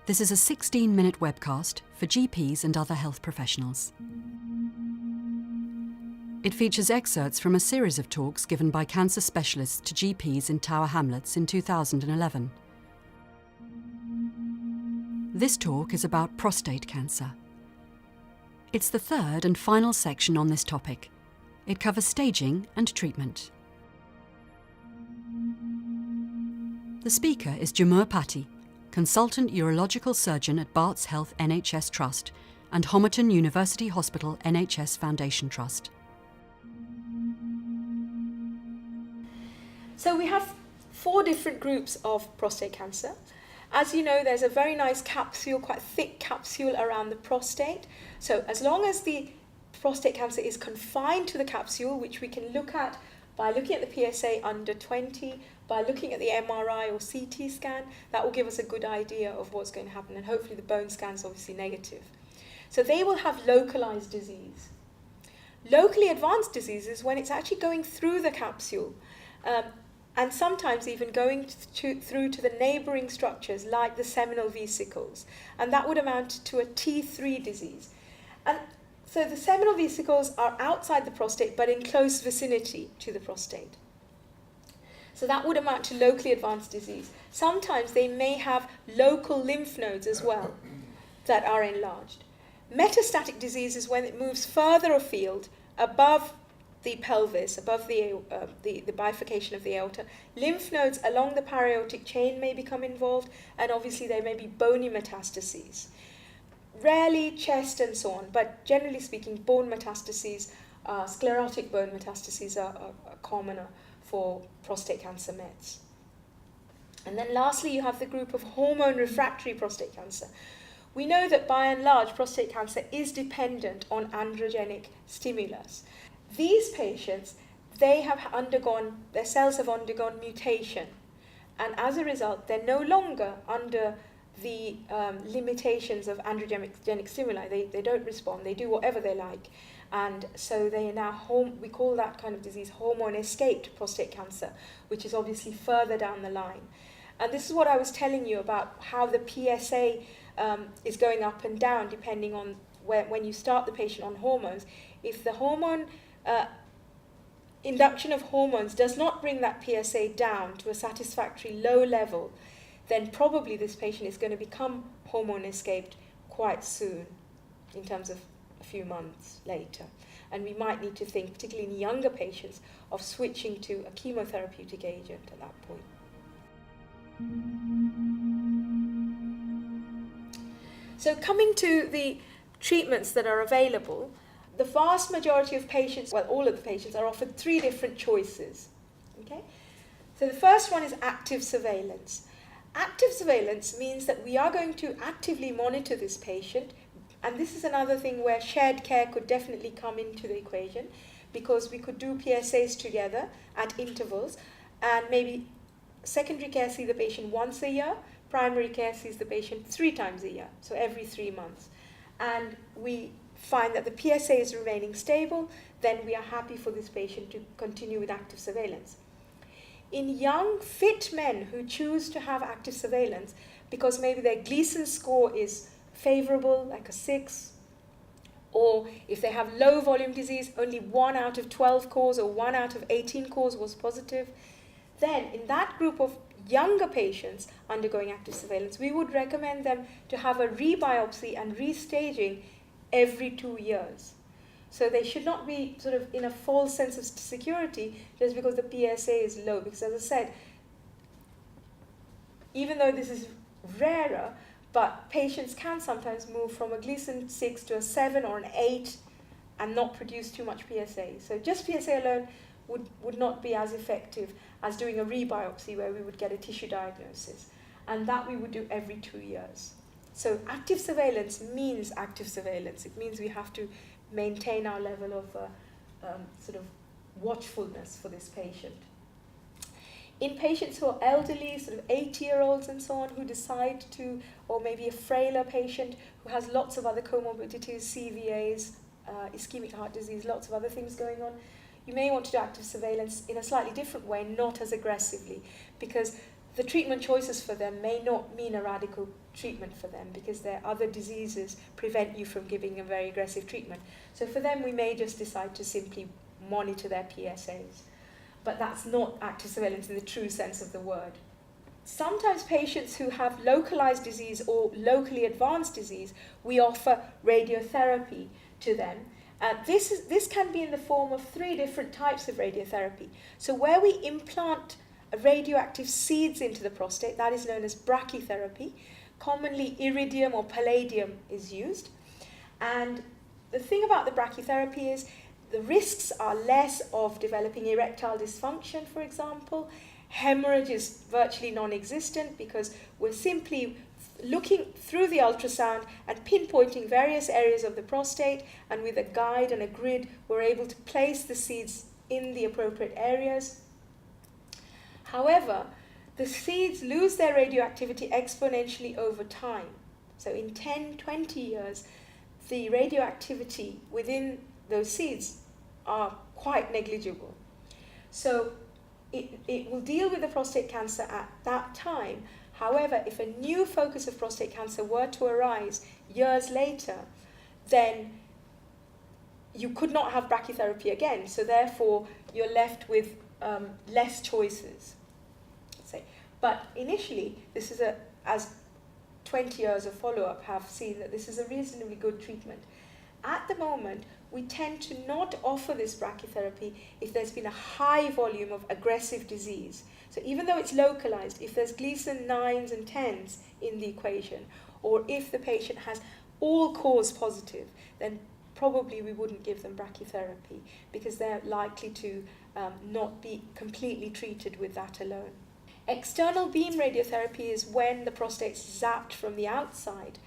This is a 16-minute webcast for GPs and other health professionals. It features excerpts from a series of talks given by cancer specialists to GPs in Tower Hamlets in 2011. This talk is about prostate cancer. It's the third and final section on this topic. It covers staging and treatment. The speaker is Jamur Patti, Consultant Urological Surgeon at Barts Health NHS Trust and Homerton University Hospital NHS Foundation Trust. So we have 4 different groups of prostate cancer. As you know, there's a very nice capsule, quite thick capsule around the prostate. So as long as the prostate cancer is confined to the capsule, which we can look at by looking at the PSA under 20, by looking at the MRI or CT scan, that will give us a good idea of what's going to happen, and hopefully the bone scan is obviously negative. So they will have localized disease. Locally advanced disease is when it's actually going through the capsule, and sometimes even going through to the neighboring structures like the seminal vesicles, and that would amount to a T3 disease. And so the seminal vesicles are outside the prostate but in close vicinity to the prostate. So that would amount to locally advanced disease. Sometimes they may have local lymph nodes as well that are enlarged. Metastatic disease is when it moves further afield, above the pelvis, above the bifurcation of the aorta. Lymph nodes along the para-aortic chain may become involved, and obviously there may be bony metastases. Rarely chest and so on, but generally speaking, bone metastases, sclerotic bone metastases are commoner for prostate cancer mets. And then lastly, you have the group of hormone refractory prostate cancer. We know that by and large, prostate cancer is dependent on androgenic stimulus. These patients, their cells have undergone mutation, and as a result, they're no longer under the limitations of androgenic stimuli. They don't respond, they do whatever they like. And so they are now we call that kind of disease hormone-escaped prostate cancer, which is obviously further down the line. And this is what I was telling you about how the PSA is going up and down depending on when you start the patient on hormones. If the induction of hormones does not bring that PSA down to a satisfactory low level, then probably this patient is going to become hormone-escaped quite soon, in terms of a few months later. And we might need to think, particularly in younger patients, of switching to a chemotherapeutic agent at that point. So coming to the treatments that are available, the vast majority of patients, well, all of the patients, are offered 3 different choices. Okay? So the first one is active surveillance. Active surveillance means that we are going to actively monitor this patient, and this is another thing where shared care could definitely come into the equation, because we could do PSAs together at intervals, and maybe secondary care sees the patient once a year, primary care sees the patient 3 times a year, so every 3 months. And we find that the PSA is remaining stable, then we are happy for this patient to continue with active surveillance. In young, fit men who choose to have active surveillance, because maybe their Gleason score is favorable, like a 6, or if they have low volume disease, only 1 out of 12 cores or 1 out of 18 cores was positive, then in that group of younger patients undergoing active surveillance, we would recommend them to have a rebiopsy and restaging every 2 years. So they should not be sort of in a false sense of security just because the PSA is low. Because as I said, even though this is rarer, but patients can sometimes move from a Gleason 6 to a 7 or an 8 and not produce too much PSA. So just PSA alone would not be as effective as doing a rebiopsy where we would get a tissue diagnosis. And that we would do every 2 years. So active surveillance means active surveillance. It means we have to maintain our level of sort of watchfulness for this patient. In patients who are elderly, sort of 80-year-olds and so on, who decide to, or maybe a frailer patient who has lots of other comorbidities, CVAs, ischemic heart disease, lots of other things going on, you may want to do active surveillance in a slightly different way, not as aggressively, because the treatment choices for them may not mean a radical treatment for them, because their other diseases prevent you from giving a very aggressive treatment. So for them, we may just decide to simply monitor their PSAs. But that's not active surveillance in the true sense of the word. Sometimes patients who have localized disease or locally advanced disease, we offer radiotherapy to them. This can be in the form of 3 different types of radiotherapy. So where we implant radioactive seeds into the prostate, that is known as brachytherapy. Commonly iridium or palladium is used. And the thing about the brachytherapy is the risks are less of developing erectile dysfunction, for example. Hemorrhage is virtually non-existent because we're simply looking through the ultrasound and pinpointing various areas of the prostate, and with a guide and a grid, we're able to place the seeds in the appropriate areas. However, the seeds lose their radioactivity exponentially over time. So in 10, 20 years, the radioactivity within those seeds are quite negligible. So it will deal with the prostate cancer at that time. However, if a new focus of prostate cancer were to arise years later, then you could not have brachytherapy again. So therefore, you're left with less choices. But initially, this is as 20 years of follow-up have seen that this is a reasonably good treatment. At the moment, we tend to not offer this brachytherapy if there's been a high volume of aggressive disease. So even though it's localized, if there's Gleason 9s and 10s in the equation, or if the patient has all-cause positive, then probably we wouldn't give them brachytherapy because they're likely to not be completely treated with that alone. External beam radiotherapy is when the prostate's zapped from the outside.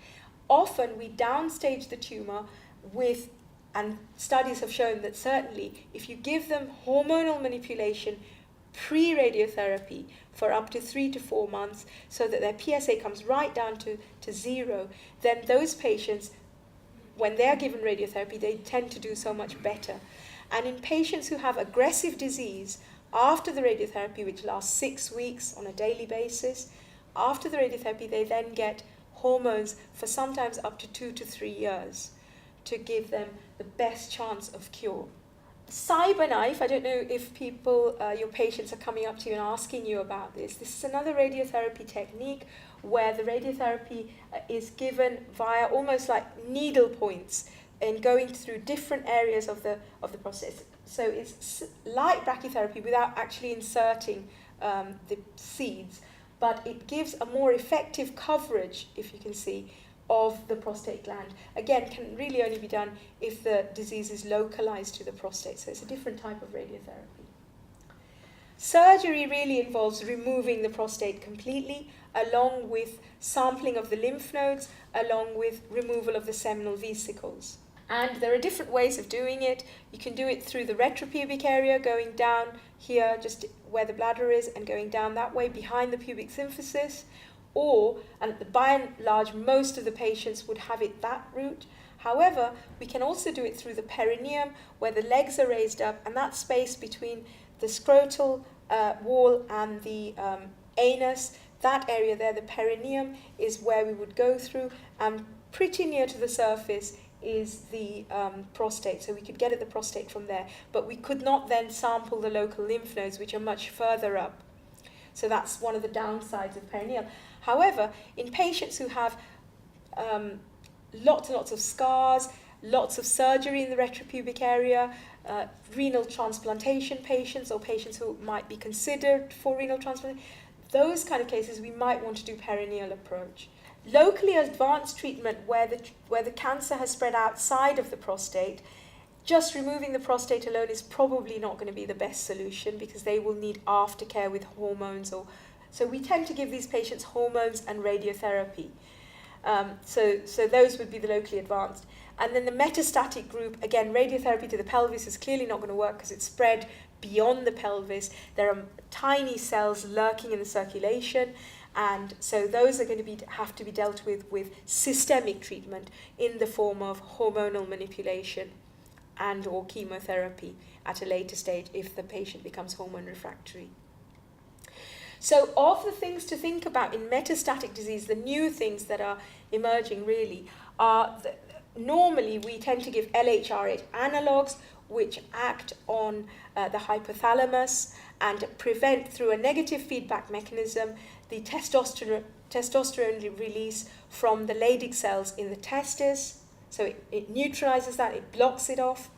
Often we downstage the tumor with, and studies have shown that certainly if you give them hormonal manipulation pre-radiotherapy for up to 3 to 4 months so that their PSA comes right down to 0, then those patients, when they're given radiotherapy, they tend to do so much better. And in patients who have aggressive disease, after the radiotherapy, which lasts 6 weeks on a daily basis, after the radiotherapy, they then get hormones for sometimes up to 2 to 3 years to give them the best chance of cure. Cyberknife, I don't know if people, your patients are coming up to you and asking you about this. This is another radiotherapy technique where the radiotherapy is given via almost like needle points and going through different areas of the prostate. So it's like brachytherapy without actually inserting the seeds, but it gives a more effective coverage, if you can see, of the prostate gland. Again, can really only be done if the disease is localized to the prostate, so it's a different type of radiotherapy. Surgery really involves removing the prostate completely, along with sampling of the lymph nodes, along with removal of the seminal vesicles. And there are different ways of doing it. You can do it through the retropubic area, going down here, just where the bladder is, and going down that way behind the pubic symphysis. Or, and by and large, most of the patients would have it that route. However, we can also do it through the perineum, where the legs are raised up, and that space between the scrotal wall and the anus, that area there, the perineum, is where we would go through, and pretty near to the surface is the prostate, so we could get at the prostate from there, but we could not then sample the local lymph nodes, which are much further up. So that's one of the downsides of perineal. However, in patients who have lots and lots of scars, lots of surgery in the retropubic area, renal transplantation patients, or patients who might be considered for renal transplantation, those kind of cases we might want to do perineal approach. Locally advanced treatment where the cancer has spread outside of the prostate, just removing the prostate alone is probably not going to be the best solution because they will need aftercare with hormones. So we tend to give these patients hormones and radiotherapy. So those would be the locally advanced. And then the metastatic group, again, radiotherapy to the pelvis is clearly not going to work because it's spread beyond the pelvis. There are tiny cells lurking in the circulation. And so those are going to have to be dealt with systemic treatment in the form of hormonal manipulation and or chemotherapy at a later stage if the patient becomes hormone refractory. So of the things to think about in metastatic disease, the new things that are emerging really are normally we tend to give LHRH analogues which act on the hypothalamus and prevent, through a negative feedback mechanism, the testosterone release from the Leydig cells in the testes. So it neutralizes that, it blocks it off.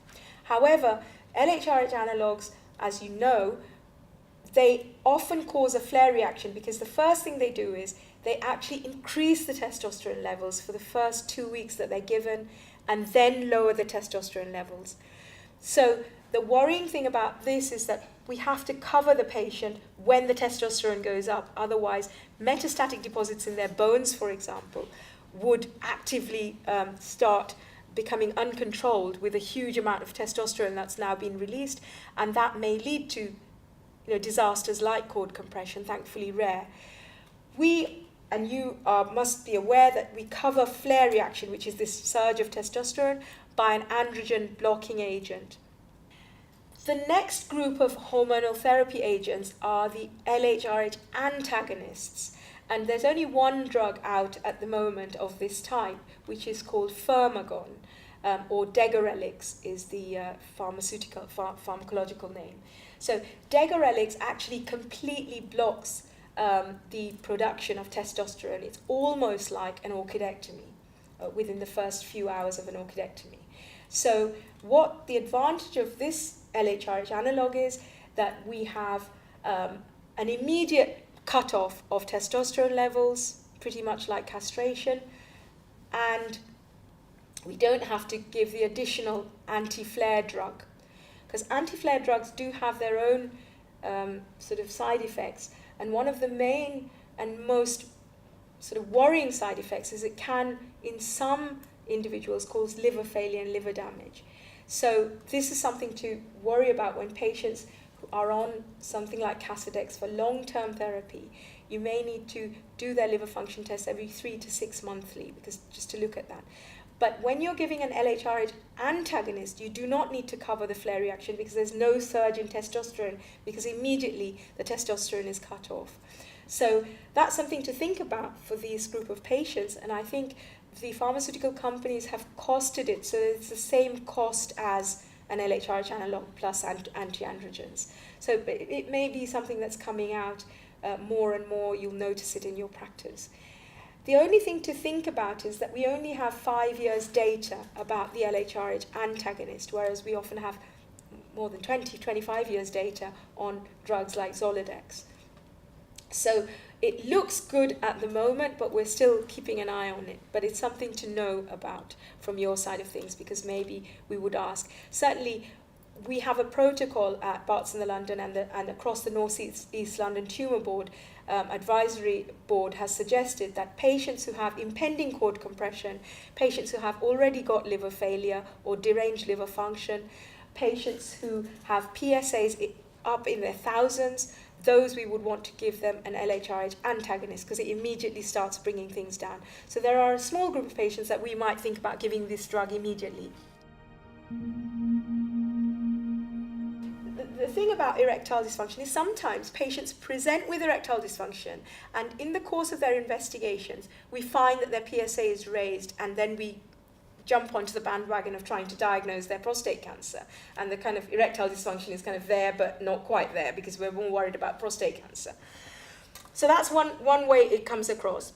However, LHRH analogues, as you know, they often cause a flare reaction because the first thing they do is they actually increase the testosterone levels for the first 2 weeks that they're given and then lower the testosterone levels. So the worrying thing about this is that we have to cover the patient when the testosterone goes up. Otherwise, metastatic deposits in their bones, for example, would actively start becoming uncontrolled with a huge amount of testosterone that's now been released, and that may lead to disasters like cord compression, thankfully rare. We, and you must be aware that we cover flare reaction, which is this surge of testosterone, by an androgen blocking agent. The next group of hormonal therapy agents are the LHRH antagonists. And there's only one drug out at the moment of this type, which is called Firmagon, or Degarelix is the pharmacological name. So Degarelix actually completely blocks the production of testosterone. It's almost like an orchidectomy within the first few hours of an orchidectomy. So what the advantage of this LHRH analog is that we have an immediate cutoff of testosterone levels, pretty much like castration, and we don't have to give the additional anti-flare drug, because anti-flare drugs do have their own sort of side effects, and one of the main and most sort of worrying side effects is it can, in some individuals, cause liver failure and liver damage. So this is something to worry about when patients who are on something like Casodex for long-term therapy. You may need to do their liver function tests every 3 to 6 monthly, because just to look at that. But when you're giving an LHRH antagonist, you do not need to cover the flare reaction because there's no surge in testosterone, because immediately the testosterone is cut off. So that's something to think about for this group of patients, and I think the pharmaceutical companies have costed it so it's the same cost as an LHRH analog plus anti-androgens. So it may be something that's coming out more and more. You'll notice it in your practice. The only thing to think about is that we only have 5 years data about the LHRH antagonist, whereas we often have more than 20, 25 years data on drugs like Zoladex. So it looks good at the moment, but we're still keeping an eye on it. But it's something to know about from your side of things, because maybe we would ask. Certainly, we have a protocol at Barts in the London and across the North East London Tumour Board advisory board has suggested that patients who have impending cord compression, patients who have already got liver failure or deranged liver function, patients who have PSAs up in their thousands, those we would want to give them an LHRH antagonist because it immediately starts bringing things down. So there are a small group of patients that we might think about giving this drug immediately. The thing about erectile dysfunction is sometimes patients present with erectile dysfunction, and in the course of their investigations, we find that their PSA is raised, and then we jump onto the bandwagon of trying to diagnose their prostate cancer. And the kind of erectile dysfunction is kind of there, but not quite there, because we're more worried about prostate cancer. So that's one way it comes across.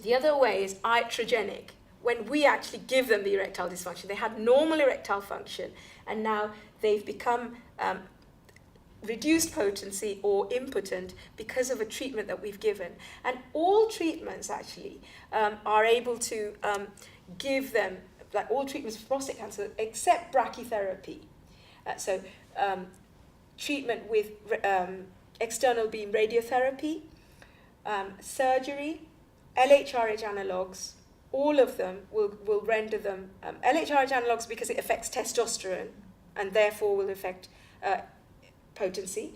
The other way is iatrogenic. When we actually give them the erectile dysfunction, they had normal erectile function, and now they've become reduced potency or impotent because of a treatment that we've given. And all treatments actually are able to give them, like all treatments for prostate cancer, except brachytherapy. So treatment with external beam radiotherapy, surgery, LHRH analogues, all of them will render them LHRH analogues because it affects testosterone and therefore will affect potency.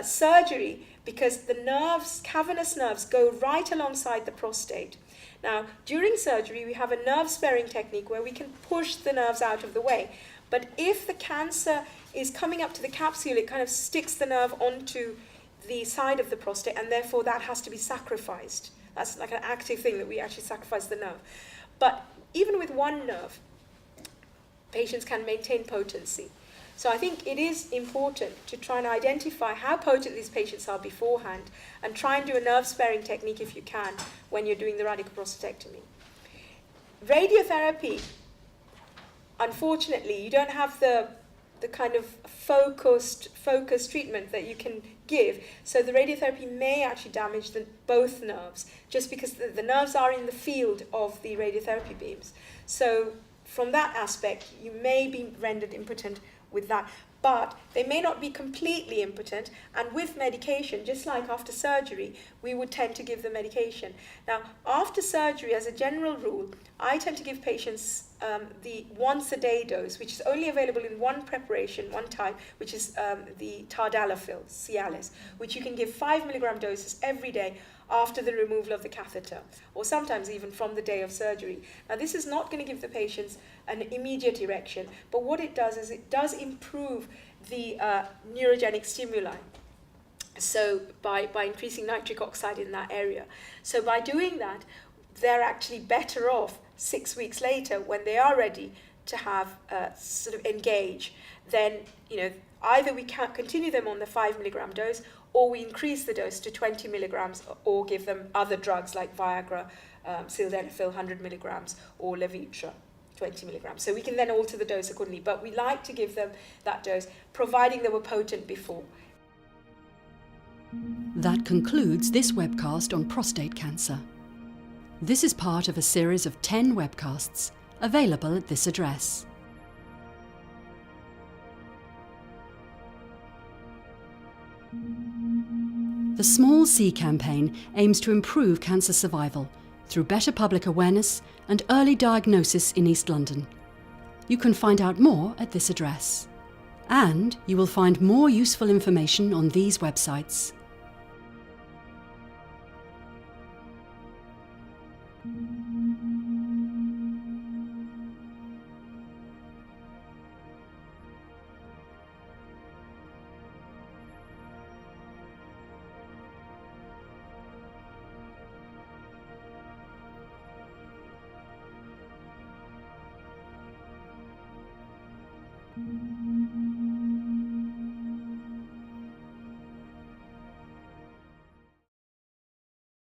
Surgery because the nerves, cavernous nerves, go right alongside the prostate. Now, during surgery, we have a nerve-sparing technique where we can push the nerves out of the way. But if the cancer is coming up to the capsule, it kind of sticks the nerve onto the side of the prostate, and therefore that has to be sacrificed. That's like an active thing that we actually sacrifice the nerve. But even with one nerve, patients can maintain potency. So I think it is important to try and identify how potent these patients are beforehand and try and do a nerve-sparing technique if you can when you're doing the radical prostatectomy. Radiotherapy, unfortunately, you don't have the kind of focused treatment that you can give. So the radiotherapy may actually damage both nerves just because the nerves are in the field of the radiotherapy beams. So from that aspect, you may be rendered impotent with that. But they may not be completely impotent, and with medication, just like after surgery, we would tend to give the medication. Now, after surgery, as a general rule, I tend to give patients the once-a-day dose, which is only available in one preparation, one type, which is the tadalafil, Cialis, which you can give 5 milligram doses every day after the removal of the catheter, or sometimes even from the day of surgery. Now, this is not going to give the patients an immediate erection, but what it does is it does improve the neurogenic stimuli. So by increasing nitric oxide in that area. So by doing that, they're actually better off 6 weeks later when they are ready to have sort of engage. Then, either we can continue them on the 5 milligram dose, or we increase the dose to 20 milligrams, or give them other drugs like Viagra, sildenafil 100 milligrams, or Levitra 20 milligrams. So we can then alter the dose accordingly, but we like to give them that dose, providing they were potent before. That concludes this webcast on prostate cancer. This is part of a series of 10 webcasts available at this address. The Small C campaign aims to improve cancer survival through better public awareness and early diagnosis in East London. You can find out more at this address. And you will find more useful information on these websites.